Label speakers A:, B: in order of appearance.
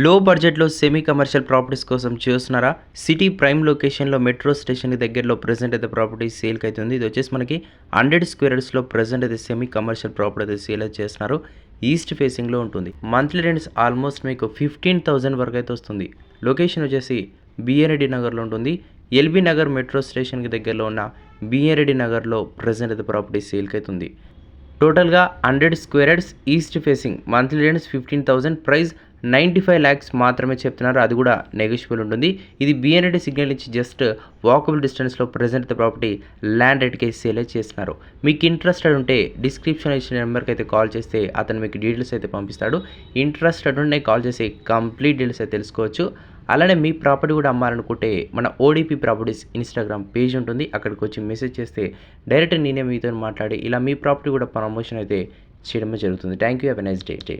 A: లో బడ్జెట్లో semi commercial properties కోసం చూస్తున్నారా? సిటీ ప్రైమ్ లొకేషన్లో మెట్రో స్టేషన్కి దగ్గరలో ప్రెజెంట్ అయితే ప్రాపర్టీ సేల్కి అవుతుంది. ఇది వచ్చేసి మనకి 100 స్క్వేర్ యార్డ్స్లో ప్రెజెంట్ అయితే సెమీ కమర్షియల్ ప్రాపర్టీ అయితే సేల్ అయితే చేస్తున్నారు. ఈస్ట్ ఫేసింగ్లో ఉంటుంది. మంత్లీ రెంట్స్ ఆల్మోస్ట్ మీకు 15,000 వరకు అయితే వస్తుంది. లొకేషన్ వచ్చేసి బిఎన్ రెడ్డి నగర్లో ఉంటుంది. ఎల్బీ నగర్ మెట్రో స్టేషన్కి దగ్గరలో ఉన్న బిఎన్ రెడ్డి నగర్లో ప్రెజెంట్ అయితే ప్రాపర్టీ సేల్కి అవుతుంది. టోటల్గా 100 square yards east facing, monthly rents 15,000, price 95 lakhs మాత్రమే చెప్తున్నారు. అది కూడా నెగోషియబుల్ ఉంటుంది. ఇది బిఎన్రెడ్డి సిగ్నల్ నుంచి జస్ట్ వాకబుల్ డిస్టెన్స్లో ప్రెజెంట్ ప్రాపర్టీ ల్యాండ్ రేట్కి సేల్ చేస్తున్నారు. మీకు ఇంట్రెస్టెడ్ ఉంటే డిస్క్రిప్షన్ ఇచ్చిన నెంబర్కి అయితే కాల్ చేస్తే అతను మీకు డీటెయిల్స్ అయితే పంపిస్తాడు. ఇంట్రెస్టెడ్ ఉంటే కాల్ చేసి కంప్లీట్ డీటెయిల్స్ అయితే తెలుసుకోవచ్చు. అలానే మీ ప్రాపర్టీ కూడా అమ్మాలనుకుంటే మన ఓడిపి ప్రాపర్టీస్ ఇన్స్టాగ్రామ్ పేజ్ ఉంటుంది. అక్కడికి వచ్చి మెసేజ్ చేస్తే డైరెక్ట్ నేనే మీతో మాట్లాడి ఇలా మీ ప్రాపర్టీ కూడా ప్రమోషన్ అయితే చేయడమే జరుగుతుంది. Thank you. Have a nice day.